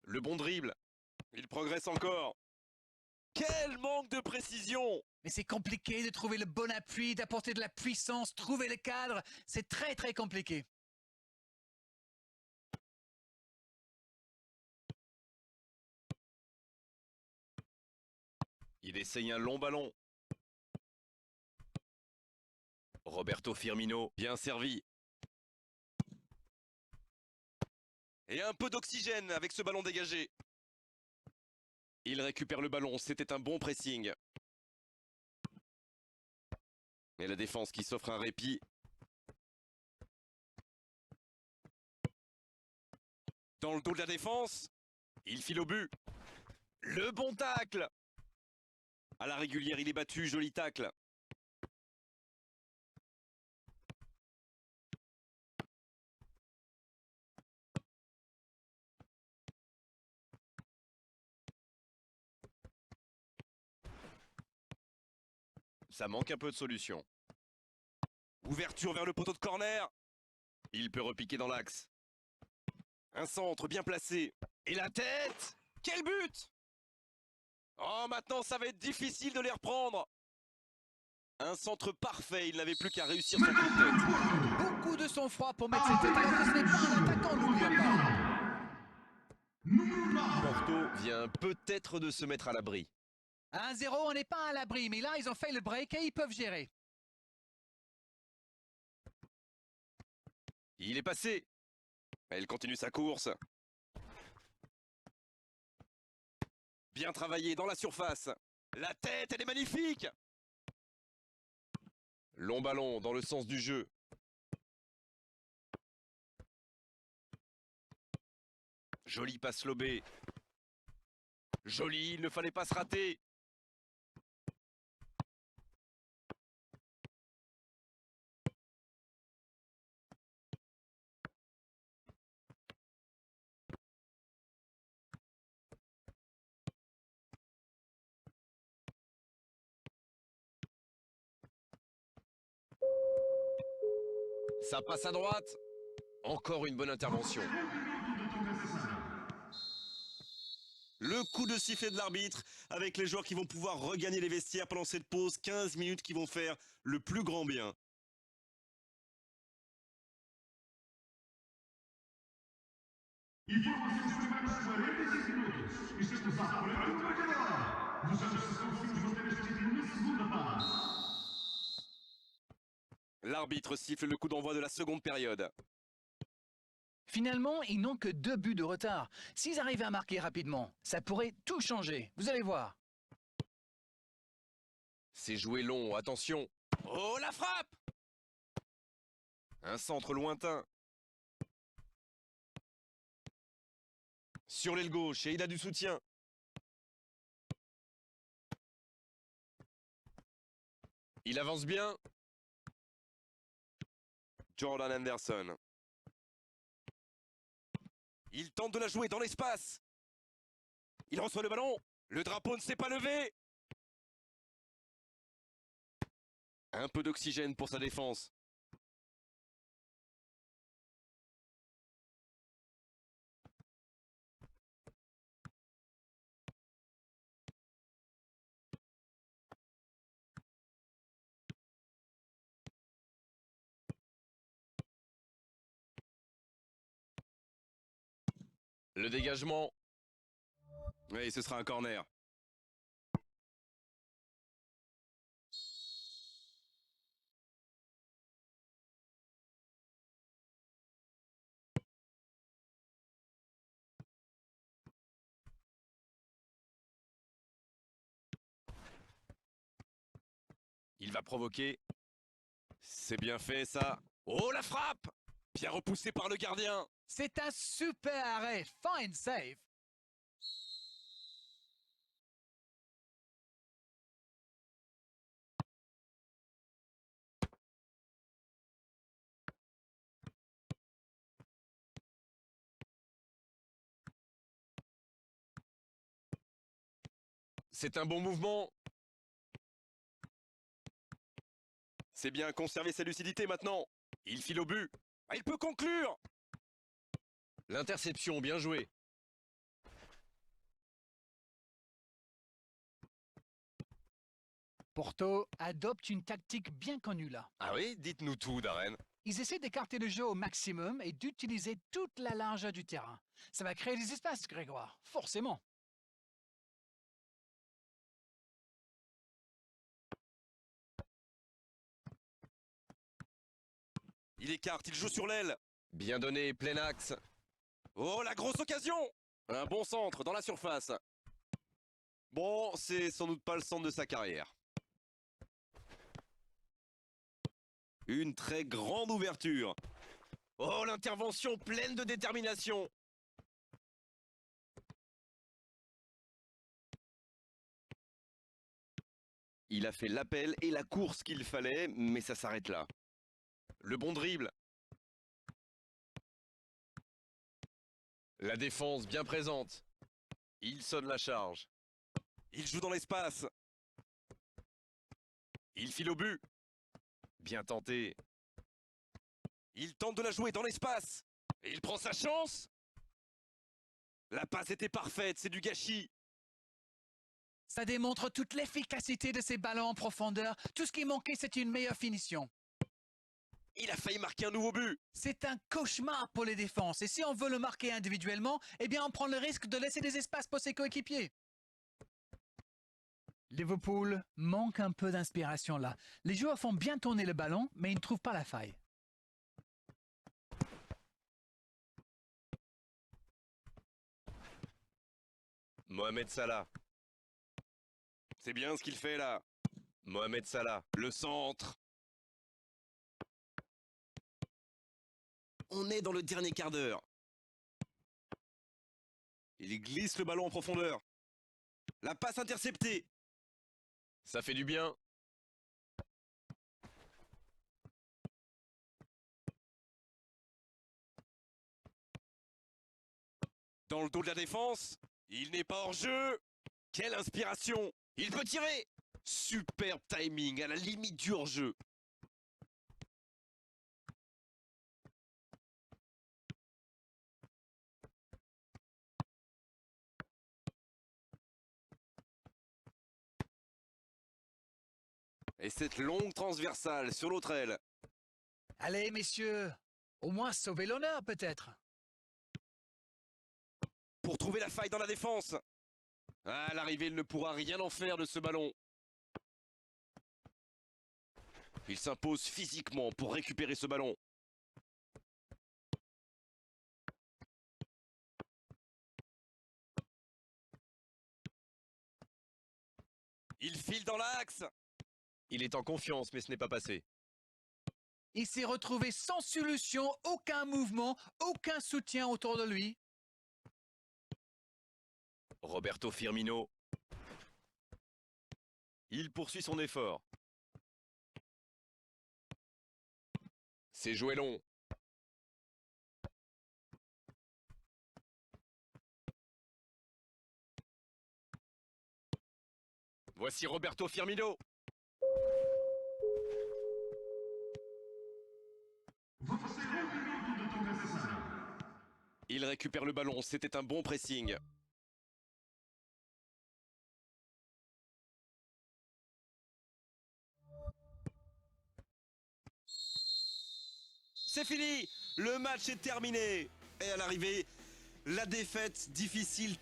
Le bon dribble. Il progresse encore. Quel manque de précision! Mais c'est compliqué de trouver le bon appui, d'apporter de la puissance, trouver le cadre. C'est très très compliqué. Il essaye un long ballon. Roberto Firmino, bien servi. Et un peu d'oxygène avec ce ballon dégagé. Il récupère le ballon, c'était un bon pressing. Et la défense qui s'offre un répit. Dans le dos de la défense, il file au but. Le bon tacle! À la régulière, il est battu, joli tacle. Ça manque un peu de solution. Ouverture vers le poteau de corner. Il peut repiquer dans l'axe. Un centre bien placé. Et la tête! Quel but! Oh, maintenant ça va être difficile de les reprendre. Un centre parfait, il n'avait plus qu'à réussir son coup de tête. Beaucoup de sang-froid pour mettre cette tête, alors que ce n'est pas un attaquant, n'oublions pas. Porto vient peut-être de se mettre à l'abri. 1-0, on n'est pas à l'abri, mais là, ils ont fait le break et ils peuvent gérer. Il est passé. Elle continue sa course. Bien travaillé dans la surface. La tête, elle est magnifique. Long ballon dans le sens du jeu. Joli passe lobé. Joli, il ne fallait pas se rater. Ça passe à droite. Encore une bonne intervention. Le coup de sifflet de l'arbitre avec les joueurs qui vont pouvoir regagner les vestiaires pendant cette pause. 15 minutes qui vont faire le plus grand bien. Informações dos primeiros 46 minutos. Estamos a para o Equador. Vejamos se conseguimos manter este ritmo na segunda fase. L'arbitre siffle le coup d'envoi de la seconde période. Finalement, ils n'ont que 2 buts de retard. S'ils arrivaient à marquer rapidement, ça pourrait tout changer. Vous allez voir. C'est joué long, attention. Oh, la frappe! Un centre lointain. Sur l'aile gauche, et il a du soutien. Il avance bien. Jordan Anderson. Il tente de la jouer dans l'espace. Il reçoit le ballon. Le drapeau ne s'est pas levé. Un peu d'oxygène pour sa défense. Le dégagement. Oui, ce sera un corner. Il va provoquer. C'est bien fait ça. Oh, la frappe! Bien repoussé par le gardien. C'est un super arrêt. Fine save. C'est un bon mouvement. C'est bien conserver sa lucidité maintenant. Il file au but. Ah, il peut conclure. L'interception, bien joué. Porto adopte une tactique bien connue là. Ah oui, dites-nous tout, Darren. Ils essaient d'écarter le jeu au maximum et d'utiliser toute la largeur du terrain. Ça va créer des espaces, Grégoire, forcément. Il écarte, il joue sur l'aile. Bien donné, plein axe. Oh, la grosse occasion! Un bon centre dans la surface. Bon, c'est sans doute pas le centre de sa carrière. Une très grande ouverture. Oh, l'intervention pleine de détermination. Il a fait l'appel et la course qu'il fallait, mais ça s'arrête là. Le bon dribble. La défense bien présente. Il sonne la charge. Il joue dans l'espace. Il file au but. Bien tenté. Il tente de la jouer dans l'espace. Et il prend sa chance. La passe était parfaite, c'est du gâchis. Ça démontre toute l'efficacité de ces ballons en profondeur. Tout ce qui manquait, c'était une meilleure finition. Il a failli marquer un nouveau but. C'est un cauchemar pour les défenses. Et si on veut le marquer individuellement, eh bien on prend le risque de laisser des espaces pour ses coéquipiers. Liverpool manque un peu d'inspiration là. Les joueurs font bien tourner le ballon, mais ils ne trouvent pas la faille. Mohamed Salah. C'est bien ce qu'il fait là. Mohamed Salah. Le centre. On est dans le dernier quart d'heure. Il glisse le ballon en profondeur. La passe interceptée. Ça fait du bien. Dans le dos de la défense. Il n'est pas hors jeu. Quelle inspiration. Il peut tirer. Superbe timing à la limite du hors-jeu. Et cette longue transversale sur l'autre aile. Allez, messieurs, au moins sauvez l'honneur peut-être. Pour trouver la faille dans la défense. À l'arrivée, il ne pourra rien en faire de ce ballon. Il s'impose physiquement pour récupérer ce ballon. Il file dans l'axe. Il est en confiance, mais ce n'est pas passé. Il s'est retrouvé sans solution, aucun mouvement, aucun soutien autour de lui. Roberto Firmino. Il poursuit son effort. C'est joué long. Voici Roberto Firmino. Votre second minuto de temps necessario. Il récupère le ballon, c'était un bon pressing. C'est fini. Le match est terminé. Et à l'arrivée, la défaite difficile